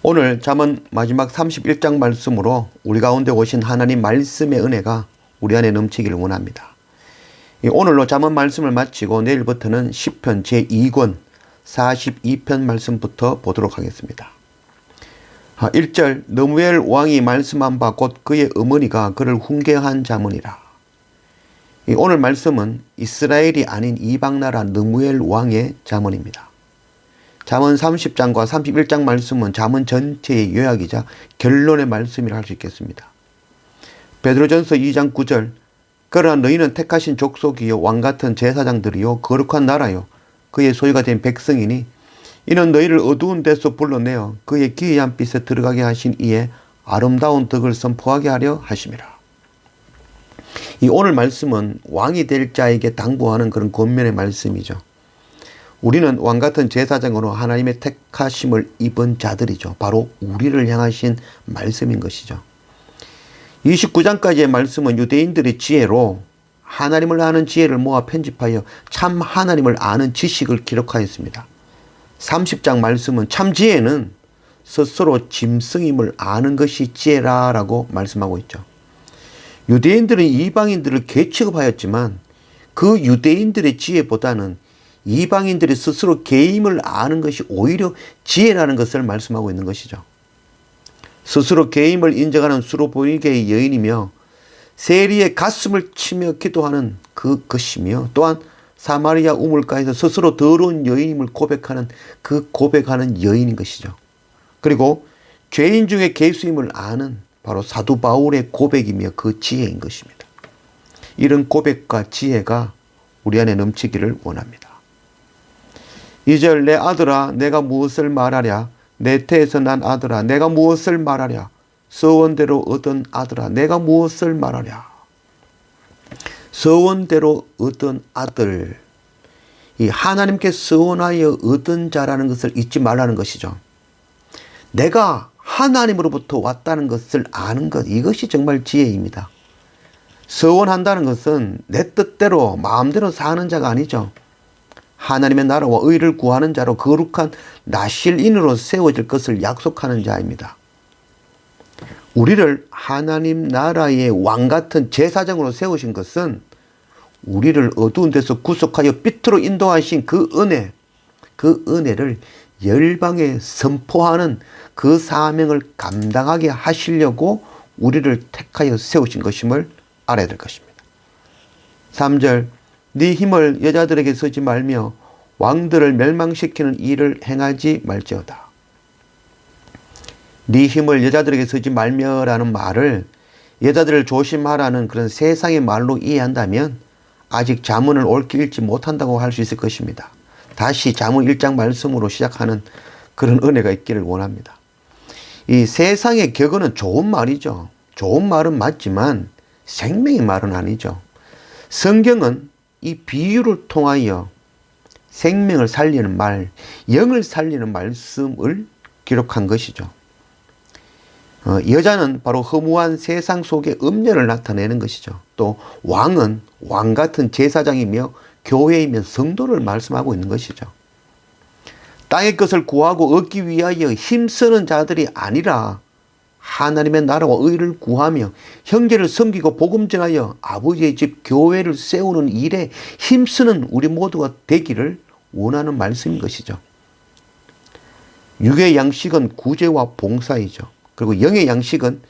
오늘 잠언 마지막 31장 말씀으로 우리 가운데 오신 하나님 말씀의 은혜가 우리 안에 넘치기를 원합니다. 오늘로 잠언 말씀을 마치고 내일부터는 시편 제2권 42편 말씀부터 보도록 하겠습니다. 1절 너무엘 왕이 말씀한 바 곧 그의 어머니가 그를 훈계한 잠언이라. 오늘 말씀은 이스라엘이 아닌 이방나라 너무엘 왕의 잠언입니다. 잠언 30장과 31장 말씀은 잠언 전체의 요약이자 결론의 말씀이라 할 수 있겠습니다. 베드로전서 2장 9절 그러나 너희는 택하신 족속이요 왕같은 제사장들이요 거룩한 나라요 그의 소유가 된 백성이니 이는 너희를 어두운 데서 불러내어 그의 기이한 빛에 들어가게 하신 이의 아름다운 덕을 선포하게 하려 하심이라. 이 오늘 말씀은 왕이 될 자에게 당부하는 그런 권면의 말씀이죠. 우리는 왕같은 제사장으로 하나님의 택하심을 입은 자들이죠. 바로 우리를 향하신 말씀인 것이죠. 29장까지의 말씀은 유대인들의 지혜로 하나님을 아는 지혜를 모아 편집하여 참 하나님을 아는 지식을 기록하였습니다. 30장 말씀은 참 지혜는 스스로 짐승임을 아는 것이 지혜라라고 말씀하고 있죠. 유대인들은 이방인들을 개 취급하였지만 그 유대인들의 지혜보다는 이방인들이 스스로 개임을 아는 것이 오히려 지혜라는 것을 말씀하고 있는 것이죠. 스스로 개임을 인정하는 수로보니게의 여인이며 세리의 가슴을 치며 기도하는 그것이며 또한 사마리아 우물가에서 스스로 더러운 여인임을 고백하는 그 고백하는 여인인 것이죠. 그리고 죄인 중에 괴수임을 아는 바로 사도 바울의 고백이며 그 지혜인 것입니다. 이런 고백과 지혜가 우리 안에 넘치기를 원합니다. 2절 내 아들아 내가 무엇을 말하랴 내 태에서 난 아들아 내가 무엇을 말하랴 서원대로 얻은 아들아 내가 무엇을 말하랴. 서원대로 얻은 아들, 이 하나님께 서원하여 얻은 자라는 것을 잊지 말라는 것이죠. 내가 하나님으로부터 왔다는 것을 아는 것, 이것이 정말 지혜입니다. 서원한다는 것은 내 뜻대로 마음대로 사는 자가 아니죠. 하나님의 나라와 의를 구하는 자로 거룩한 나실인으로 세워질 것을 약속하는 자입니다. 우리를 하나님 나라의 왕같은 제사장으로 세우신 것은 우리를 어두운 데서 구속하여 빛으로 인도하신 그 은혜를 열방에 선포하는 그 사명을 감당하게 하시려고 우리를 택하여 세우신 것임을 알아야 될 것입니다. 3절 네 힘을 여자들에게 쓰지 말며 왕들을 멸망시키는 일을 행하지 말지어다. 네 힘을 여자들에게 쓰지 말며라는 말을 여자들을 조심하라는 그런 세상의 말로 이해한다면 아직 잠언을 옳게 읽지 못한다고 할 수 있을 것입니다. 다시 잠언 1장 말씀으로 시작하는 그런 은혜가 있기를 원합니다. 이 세상의 격언은 좋은 말이죠. 좋은 말은 맞지만 생명의 말은 아니죠. 성경은 이 비유를 통하여 생명을 살리는 말, 영을 살리는 말씀을 기록한 것이죠. 여자는 바로 허무한 세상 속의 음녀를 나타내는 것이죠. 또 왕은 왕 같은 제사장이며 교회이며 성도를 말씀하고 있는 것이죠. 땅의 것을 구하고 얻기 위하여 힘쓰는 자들이 아니라 하나님의 나라와 의를 구하며 형제를 섬기고 복음 전하여 아버지의 집 교회를 세우는 일에 힘쓰는 우리 모두가 되기를 원하는 말씀인 것이죠. 육의 양식은 구제와 봉사이죠. 그리고 영의 양식은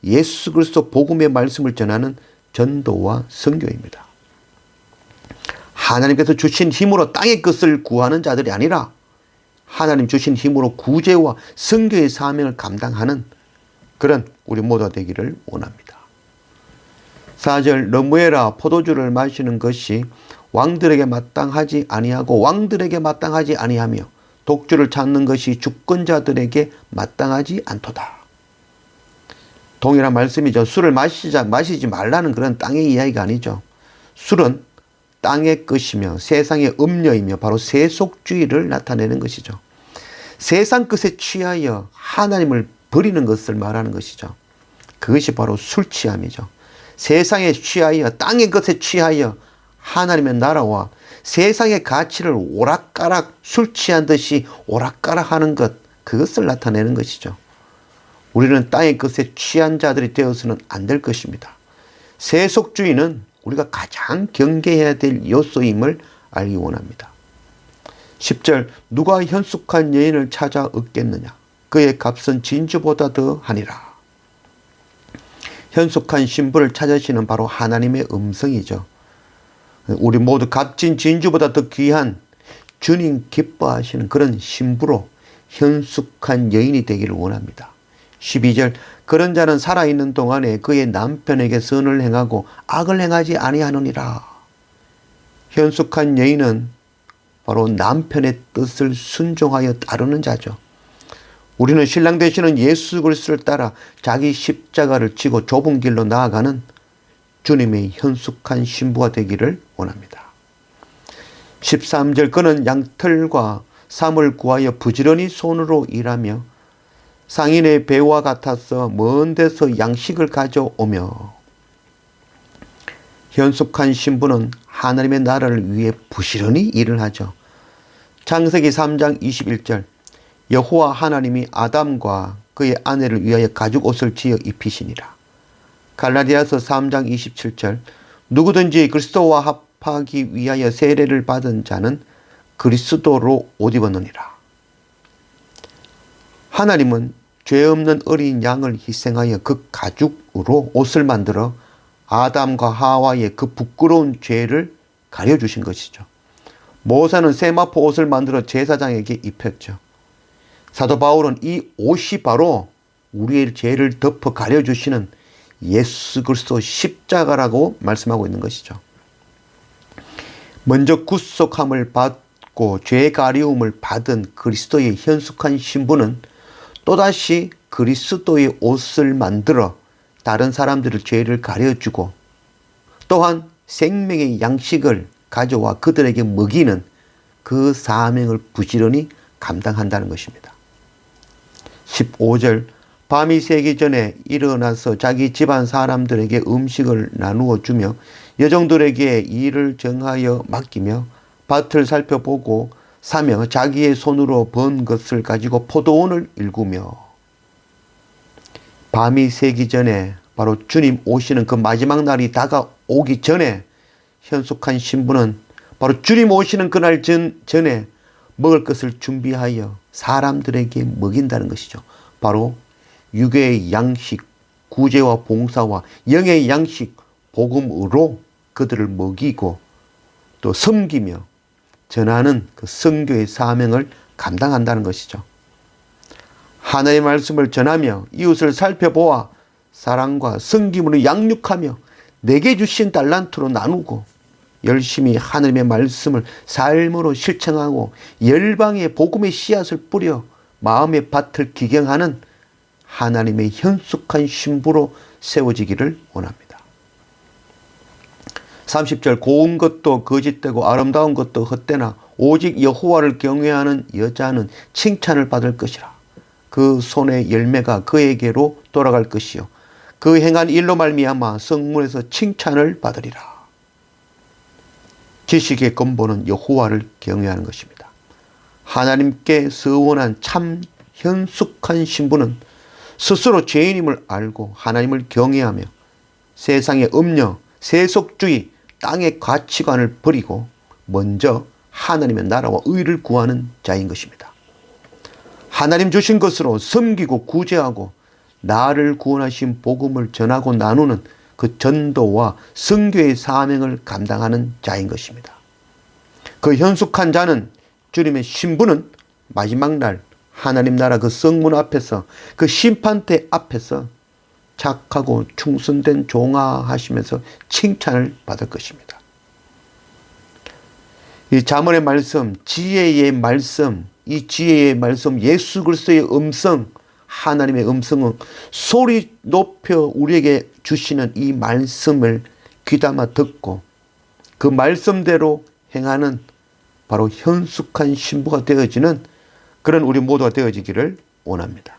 예수 그리스도 복음의 말씀을 전하는 전도와 선교입니다. 하나님께서 주신 힘으로 땅의 것을 구하는 자들이 아니라 하나님 주신 힘으로 구제와 선교의 사명을 감당하는 그런 우리 모두가 되기를 원합니다. 4절 너무해라 포도주를 마시는 것이 왕들에게 마땅하지 아니하고 왕들에게 마땅하지 아니하며 독주를 찾는 것이 주권자들에게 마땅하지 않도다. 동일한 말씀이죠. 술을 마시지 말라는 그런 땅의 이야기가 아니죠. 술은 땅의 것이며 세상의 음료이며 바로 세속주의를 나타내는 것이죠. 세상 것에 취하여 하나님을 버리는 것을 말하는 것이죠. 그것이 바로 술 취함이죠. 세상에 취하여 땅의 것에 취하여 하나님의 나라와 세상의 가치를 오락가락 술 취한 듯이 오락가락 하는 것, 그것을 나타내는 것이죠. 우리는 땅의 것에 취한 자들이 되어서는 안 될 것입니다. 세속주의는 우리가 가장 경계해야 될 요소임을 알기 원합니다. 10절 누가 현숙한 여인을 찾아 얻겠느냐 그의 값은 진주보다 더 하니라. 현숙한 신부를 찾으시는 바로 하나님의 음성이죠. 우리 모두 값진 진주보다 더 귀한 주님 기뻐하시는 그런 신부로 현숙한 여인이 되기를 원합니다. 12절 그런 자는 살아있는 동안에 그의 남편에게 선을 행하고 악을 행하지 아니하느니라. 현숙한 여인은 바로 남편의 뜻을 순종하여 따르는 자죠. 우리는 신랑 되시는 예수 그리스도를 따라 자기 십자가를 지고 좁은 길로 나아가는 주님의 현숙한 신부가 되기를 원합니다. 13절 그는 양털과 삼을 구하여 부지런히 손으로 일하며 상인의 배와 같아서 먼 데서 양식을 가져오며. 현숙한 신부는 하나님의 나라를 위해 부지런히 일을 하죠. 창세기 3장 21절 여호와 하나님이 아담과 그의 아내를 위하여 가죽 옷을 지어 입히시니라. 갈라디아서 3장 27절 누구든지 그리스도와 합하기 위하여 세례를 받은 자는 그리스도로 옷 입었느니라. 하나님은 죄 없는 어린 양을 희생하여 그 가죽으로 옷을 만들어 아담과 하와의 그 부끄러운 죄를 가려주신 것이죠. 모세는 세마포 옷을 만들어 제사장에게 입혔죠. 사도 바울은 이 옷이 바로 우리의 죄를 덮어 가려주시는 예수 그리스도 십자가라고 말씀하고 있는 것이죠. 먼저 구속함을 받고 죄 가리움을 받은 그리스도의 현숙한 신부는 또다시 그리스도의 옷을 만들어 다른 사람들의 죄를 가려주고 또한 생명의 양식을 가져와 그들에게 먹이는 그 사명을 부지런히 감당한다는 것입니다. 15절 밤이 새기 전에 일어나서 자기 집안 사람들에게 음식을 나누어 주며 여종들에게 일을 정하여 맡기며 밭을 살펴보고 사며 자기의 손으로 번 것을 가지고 포도원을 일구며. 밤이 새기 전에 바로 주님 오시는 그 마지막 날이 다가오기 전에 현숙한 신부는 바로 주님 오시는 그날 전에 먹을 것을 준비하여 사람들에게 먹인다는 것이죠. 바로 육의 양식, 구제와 봉사와 영의 양식, 복음으로 그들을 먹이고 또 섬기며 전하는 그 선교의 사명을 감당한다는 것이죠. 하나님의 말씀을 전하며 이웃을 살펴보아 사랑과 섬김으로 양육하며 내게 주신 달란트로 나누고 열심히 하나님의 말씀을 삶으로 실천하고 열방에 복음의 씨앗을 뿌려 마음의 밭을 기경하는 하나님의 현숙한 신부로 세워지기를 원합니다. 30절 고운 것도 거짓되고 아름다운 것도 헛되나 오직 여호와를 경외하는 여자는 칭찬을 받을 것이라. 그 손의 열매가 그에게로 돌아갈 것이요 그 행한 일로 말미암아 성문에서 칭찬을 받으리라. 지식의 근본은 여호와를 경외하는 것입니다. 하나님께 서원한 참 현숙한 신부는 스스로 죄인임을 알고 하나님을 경외하며 세상의 음녀, 세속주의, 땅의 가치관을 버리고 먼저 하나님의 나라와 의를 구하는 자인 것입니다. 하나님 주신 것으로 섬기고 구제하고 나를 구원하신 복음을 전하고 나누는 그 전도와 선교의 사명을 감당하는 자인 것입니다. 그 현숙한 자는 주님의 신부는 마지막 날 하나님 나라 그 성문 앞에서 그 심판대 앞에서 착하고 충성된 종아 하시면서 칭찬을 받을 것입니다. 이 잠언의 말씀, 지혜의 말씀, 이 지혜의 말씀, 예수 그리스도의 음성, 하나님의 음성은 소리 높여 우리에게 주시는 이 말씀을 귀담아 듣고 그 말씀대로 행하는 바로 현숙한 신부가 되어지는 그런 우리 모두가 되어지기를 원합니다.